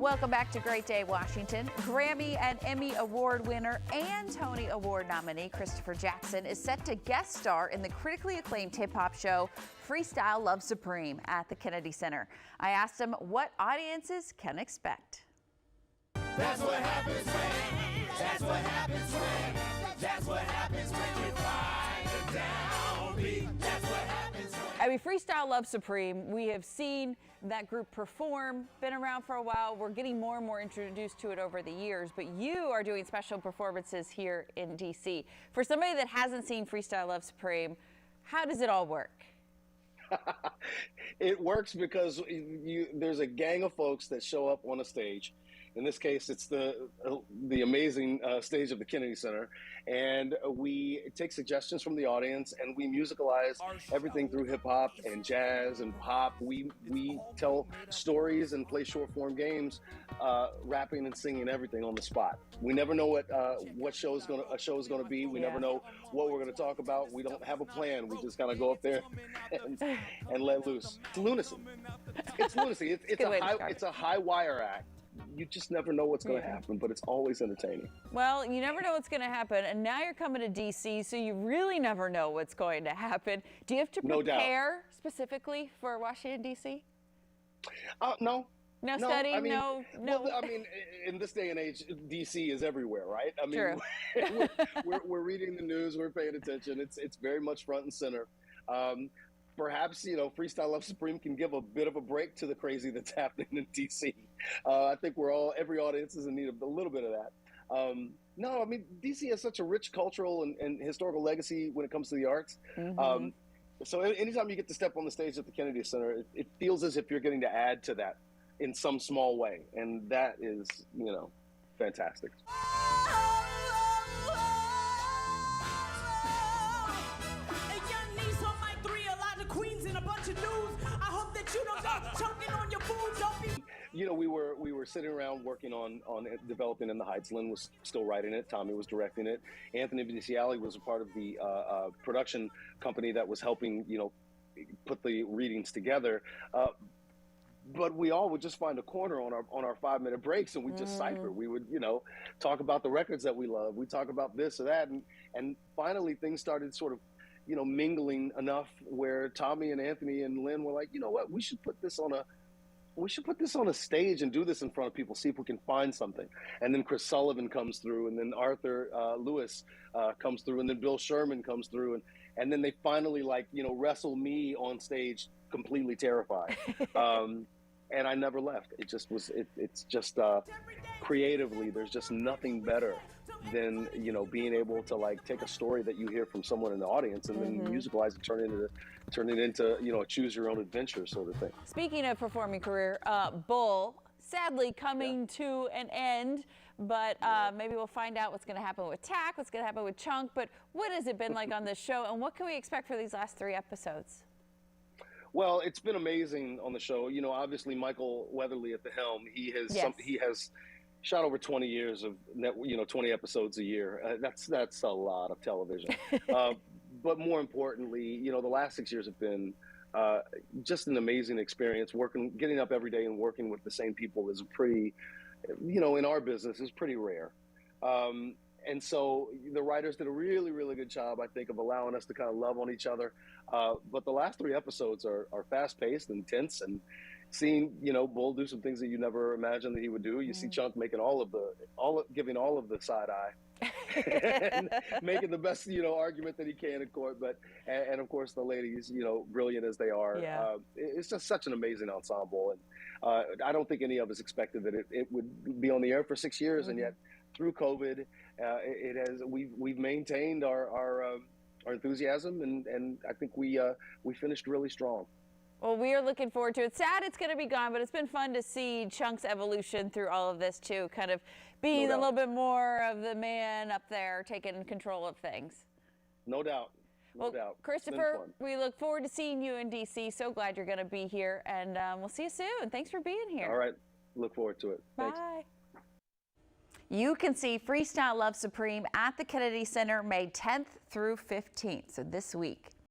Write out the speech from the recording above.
Welcome back to Great Day, Washington. Grammy and Emmy Award winner and Tony Award nominee Christopher Jackson is set to guest star in the critically acclaimed hip-hop show Freestyle Love Supreme at the Kennedy Center. I asked him what audiences can expect. That's what happens when, that's what happens when, that's what happens when you find a downbeat. That's what happens when. I mean, Freestyle Love Supreme, we have seen that group perform, been around for a while. We're getting more and more introduced to it over the years, but you are doing special performances here in DC. For somebody that hasn't seen Freestyle Love Supreme, how does it all work? It works because there's a gang of folks that show up on a stage. In this case, it's the amazing stage of the Kennedy Center, and we take suggestions from the audience and we musicalize everything through hip hop and jazz and pop. We tell stories and play short form games, rapping and singing everything on the spot. We never know what a show is gonna be. We never know what we're gonna talk about. We don't have a plan. We just kind of go up there and let loose. It's lunacy. It's lunacy. It's a high wire act. You just never know what's going to happen, but it's always entertaining. Well, you never know what's going to happen, and now you're coming to D.C., so you really never know what's going to happen. Do you have to prepare specifically for Washington, D.C.? No. No studying, I mean, no. Well, I mean, in this day and age, D.C. is everywhere, right? I mean, True. we're reading the news, we're paying attention. It's very much front and center. Perhaps, Freestyle Love Supreme can give a bit of a break to the crazy that's happening in DC. I think every audience is in need of a little bit of that. No, I mean, DC has such a rich cultural and historical legacy when it comes to the arts. Mm-hmm. So anytime you get to step on the stage at the Kennedy Center, it feels as if you're getting to add to that in some small way. And that is, fantastic. We were sitting around working on developing In the Heights. Lynn was still writing it. Tommy was directing it. Anthony Viniciali was a part of the production company that was helping, put the readings together. But we all would just find a corner on our 5-minute breaks and we just cipher. We would, talk about the records that we love. We talk about this or that. And finally things started sort of, mingling enough where Tommy and Anthony and Lynn were like, you know what, we should put this on a stage and do this in front of people, see if we can find something. And then Chris Sullivan comes through, and then Arthur Lewis comes through, and then Bill Sherman comes through, and then they finally wrestle me on stage completely terrified. And I never left. It just was, it's just creatively, there's just nothing better than, being able to take a story that you hear from someone in the audience and then musicalize it, turn it into, a choose your own adventure sort of thing. Speaking of performing career, Bull, sadly coming to an end, but maybe we'll find out what's going to happen with Tack, what's going to happen with Chunk, but what has it been like on this show, and what can we expect for these last 3 episodes? Well, it's been amazing on the show. Obviously Michael Weatherly at the helm. He has shot over 20 years of 20 episodes a year. That's a lot of television. But more importantly, the last 6 years have been just an amazing experience. Getting up every day and working with the same people is pretty, in our business, is pretty rare. And so the writers did a really, really good job, I think, of allowing us to kind of love on each other. But the last 3 episodes are fast-paced and tense, and seeing, Bull do some things that you never imagined that he would do. You see Chunk making giving all of the side eye and making the best, argument that he can in court. And of course the ladies, brilliant as they are. Yeah. It's just such an amazing ensemble. And I don't think any of us expected that it would be on the air for 6 years. And yet through COVID, we've maintained our enthusiasm, and I think we finished really strong. Well, we are looking forward to it. Sad it's going to be gone, but it's been fun to see Chunk's evolution through all of this too, kind of being a little bit more of the man up there taking control of things. No doubt. No doubt. Christopher, we look forward to seeing you in D.C. So glad you're going to be here, and we'll see you soon. Thanks for being here. All right. Look forward to it. Bye. Thanks. You can see Freestyle Love Supreme at the Kennedy Center May 10th through 15th, so this week.